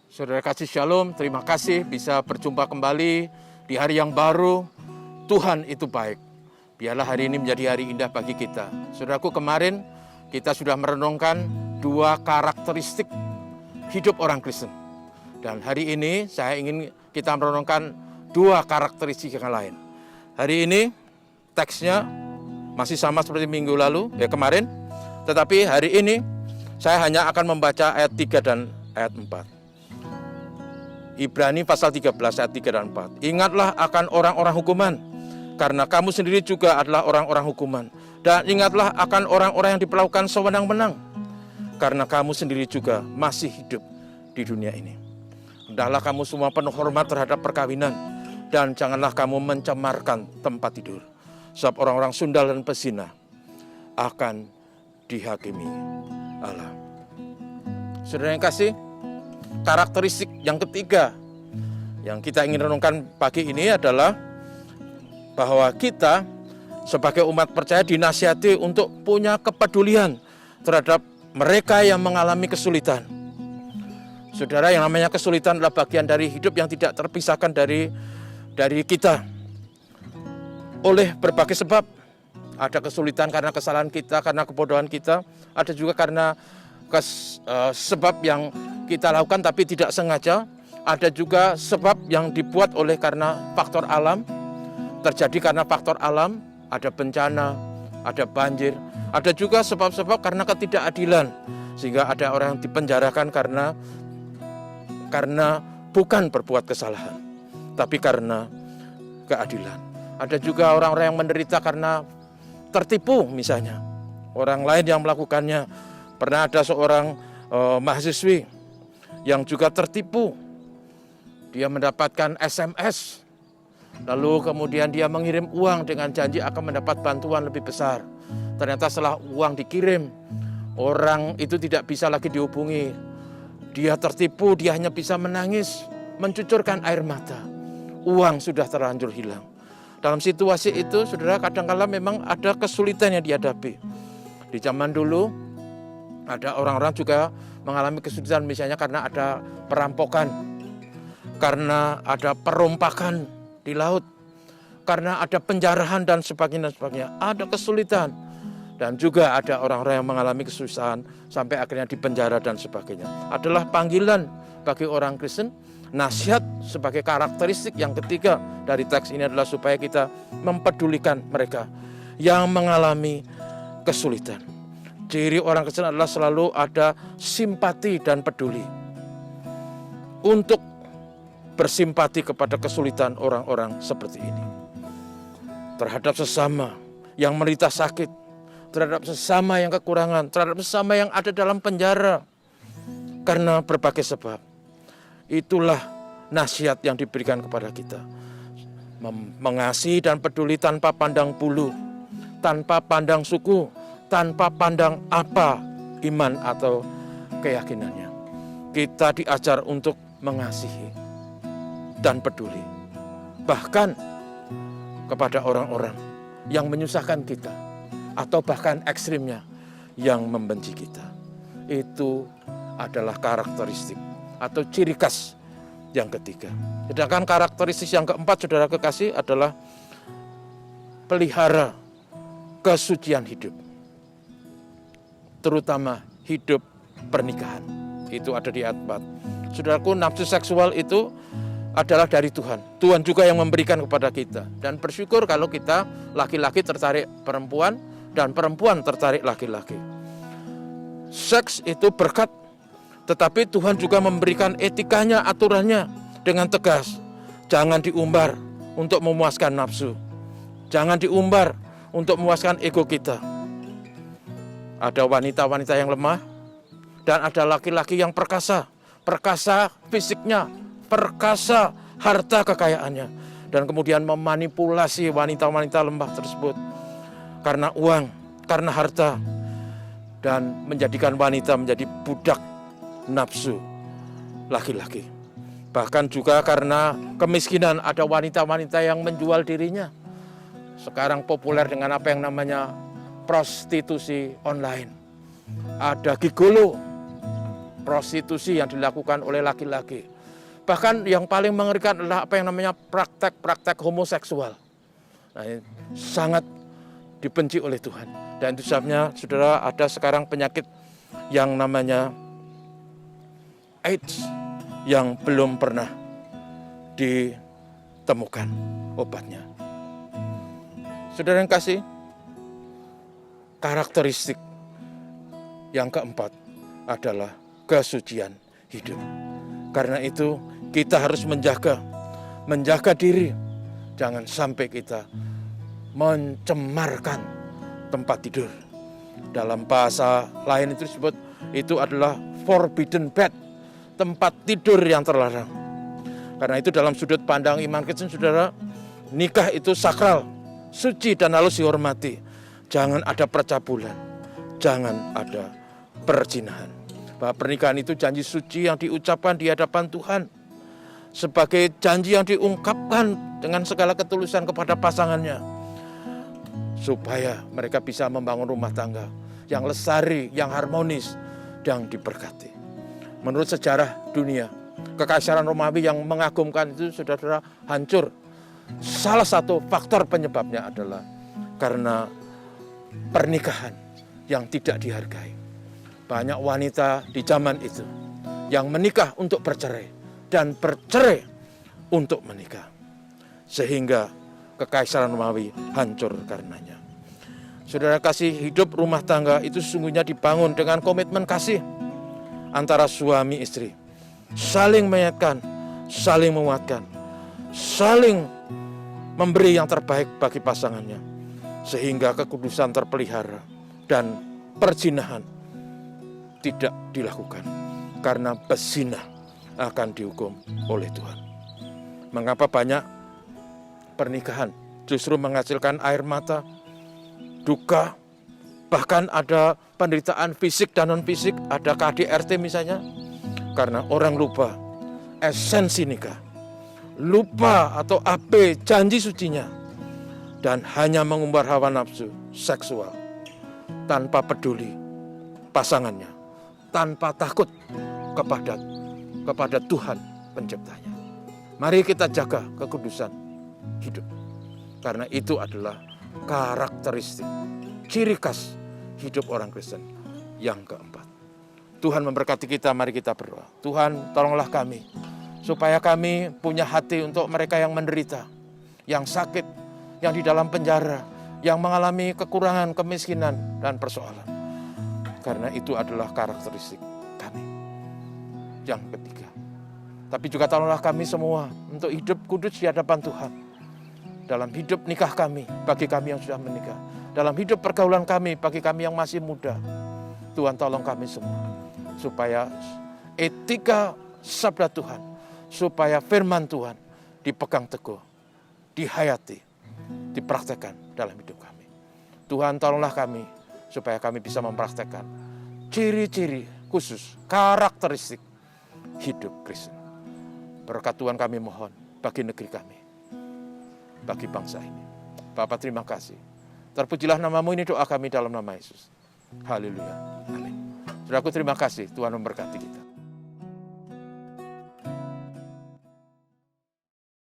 Saudara kasih shalom, terima kasih bisa berjumpa kembali di hari yang baru. Tuhan itu baik. Biarlah hari ini menjadi hari indah bagi kita. Saudaraku, kemarin kita sudah merenungkan 2 karakteristik hidup orang Kristen. Dan hari ini saya ingin kita merenungkan 2 karakteristik yang lain. Hari ini teksnya masih sama seperti minggu lalu, kemarin. Tetapi hari ini saya hanya akan membaca ayat 3 dan ayat 4. Ibrani pasal 13 ayat 3 dan 4. Ingatlah akan orang-orang hukuman, karena kamu sendiri juga adalah orang-orang hukuman. Dan ingatlah akan orang-orang yang diperlakukan sewenang-wenang, karena kamu sendiri juga masih hidup di dunia ini. Hendaklah kamu semua penuh hormat terhadap perkawinan, dan janganlah kamu mencemarkan tempat tidur. Sebab orang-orang sundal dan pezina akan dihakimi Allah. Saudara yang kasih, karakteristik yang ketiga yang kita ingin renungkan pagi ini adalah bahwa kita sebagai umat percaya dinasihati untuk punya kepedulian terhadap mereka yang mengalami kesulitan. Saudara, yang namanya kesulitan adalah bagian dari hidup yang tidak terpisahkan dari kita. Oleh berbagai sebab, ada kesulitan karena kesalahan kita, karena kebodohan kita, ada juga karena sebab yang kita lakukan tapi tidak sengaja, ada juga sebab yang dibuat oleh karena faktor alam, terjadi karena faktor alam, ada bencana, ada banjir, ada juga sebab-sebab karena ketidakadilan, sehingga ada orang yang dipenjarakan karena bukan berbuat kesalahan, tapi karena keadilan. Ada juga orang-orang yang menderita karena tertipu misalnya, orang lain yang melakukannya. Pernah ada seorang mahasiswi yang juga tertipu. Dia mendapatkan SMS, lalu kemudian dia mengirim uang dengan janji akan mendapat bantuan lebih besar. Ternyata setelah uang dikirim, orang itu tidak bisa lagi dihubungi. Dia tertipu, dia hanya bisa menangis, mencucurkan air mata. Uang sudah terlanjur hilang. Dalam situasi itu, saudara, kadang-kala memang ada kesulitan yang dihadapi. Di zaman dulu, ada orang-orang juga mengalami kesulitan, misalnya karena ada perampokan, karena ada perompakan di laut, karena ada penjarahan dan sebagainya. Ada kesulitan. Dan juga ada orang-orang yang mengalami kesusahan sampai akhirnya dipenjara dan sebagainya. Adalah panggilan bagi orang Kristen. Nasihat sebagai karakteristik yang ketiga dari teks ini adalah supaya kita mempedulikan mereka yang mengalami kesulitan. Ciri orang Kristen adalah selalu ada simpati dan peduli untuk bersimpati kepada kesulitan orang-orang seperti ini. Terhadap sesama yang menderita sakit, terhadap sesama yang kekurangan, terhadap sesama yang ada dalam penjara karena berbagai sebab. Itulah nasihat yang diberikan kepada kita. Mengasihi dan peduli tanpa pandang bulu, tanpa pandang suku, tanpa pandang apa iman atau keyakinannya. Kita diajar untuk mengasihi dan peduli, bahkan kepada orang-orang yang menyusahkan kita, atau bahkan ekstrimnya yang membenci kita. Itu adalah karakteristik atau ciri khas yang ketiga. Sedangkan karakteristik yang keempat, saudara kekasih, adalah pelihara kesucian hidup, terutama hidup pernikahan. Itu ada di ayat 4. Saudaraku, nafsu seksual itu adalah dari Tuhan. Tuhan juga yang memberikan kepada kita. Dan bersyukur kalau kita laki-laki tertarik perempuan dan perempuan tertarik laki-laki. Seks itu berkat, tetapi Tuhan juga memberikan etikanya, aturannya dengan tegas. Jangan diumbar untuk memuaskan nafsu. Jangan diumbar untuk memuaskan ego kita. Ada wanita-wanita yang lemah dan ada laki-laki yang perkasa. Perkasa fisiknya, perkasa harta kekayaannya. Dan kemudian memanipulasi wanita-wanita lemah tersebut karena uang, karena harta, dan menjadikan wanita menjadi budak nafsu laki-laki. Bahkan juga karena kemiskinan, ada wanita-wanita yang menjual dirinya. Sekarang populer dengan apa yang namanya prostitusi online. Ada gigolo, prostitusi yang dilakukan oleh laki-laki. Bahkan yang paling mengerikan adalah apa yang namanya praktek-praktek homoseksual. Nah, ini sangat dibenci oleh Tuhan. Dan itu sebabnya, saudara, ada sekarang penyakit yang namanya AIDS yang belum pernah ditemukan obatnya. Saudara yang kasih, karakteristik yang keempat adalah kesucian hidup. Karena itu kita harus menjaga diri. Jangan sampai kita mencemarkan tempat tidur. Dalam bahasa lain itu disebut, itu adalah forbidden bed, tempat tidur yang terlarang. Karena itu dalam sudut pandang iman Kristen, saudara, nikah itu sakral, suci dan harus dihormati. Jangan ada percabulan, jangan ada perzinahan. Bahwa pernikahan itu janji suci yang diucapkan di hadapan Tuhan, sebagai janji yang diungkapkan dengan segala ketulusan kepada pasangannya, supaya mereka bisa membangun rumah tangga yang lestari, yang harmonis, dan diberkati. Menurut sejarah dunia, Kekaisaran Romawi yang mengagumkan itu, saudara, hancur. Salah satu faktor penyebabnya adalah karena pernikahan yang tidak dihargai. Banyak wanita di zaman itu yang menikah untuk bercerai dan bercerai untuk menikah, sehingga Kekaisaran Romawi hancur karenanya. Saudara kasih, hidup rumah tangga itu sesungguhnya dibangun dengan komitmen kasih antara suami istri, saling mengingatkan, saling menguatkan, saling memberi yang terbaik bagi pasangannya, sehingga kekudusan terpelihara dan perzinahan tidak dilakukan, karena perzina akan dihukum oleh Tuhan. Mengapa banyak pernikahan justru menghasilkan air mata, duka, bahkan ada penderitaan fisik dan non-fisik, ada KDRT misalnya, karena orang lupa esensi nikah, lupa atau AB janji sucinya, dan hanya mengumbar hawa nafsu seksual tanpa peduli pasangannya, tanpa takut kepada Tuhan penciptanya. Mari kita jaga kekudusan hidup, karena itu adalah karakteristik, ciri khas hidup orang Kristen yang keempat. Tuhan memberkati kita, mari kita berdoa. Tuhan, tolonglah kami, supaya kami punya hati untuk mereka yang menderita, yang sakit, yang di dalam penjara, yang mengalami kekurangan, kemiskinan, dan persoalan. Karena itu adalah karakteristik kami. Yang ketiga, tapi juga tolonglah kami semua untuk hidup kudus di hadapan Tuhan. Dalam hidup nikah kami, bagi kami yang sudah menikah. Dalam hidup pergaulan kami, bagi kami yang masih muda. Tuhan, tolong kami semua, supaya etika sabda Tuhan, supaya firman Tuhan dipegang teguh, dihayati, dipraktekkan dalam hidup kami. Tuhan, tolonglah kami, supaya kami bisa mempraktekkan ciri-ciri khusus, karakteristik hidup Kristen. Berkat Tuhan kami mohon bagi negeri kami, bagi bangsa ini. Bapa, terima kasih. Terpujilah namamu, ini doa kami dalam nama Yesus. Haleluya. Amin. Saudaraku, terima kasih. Tuhan memberkati kita.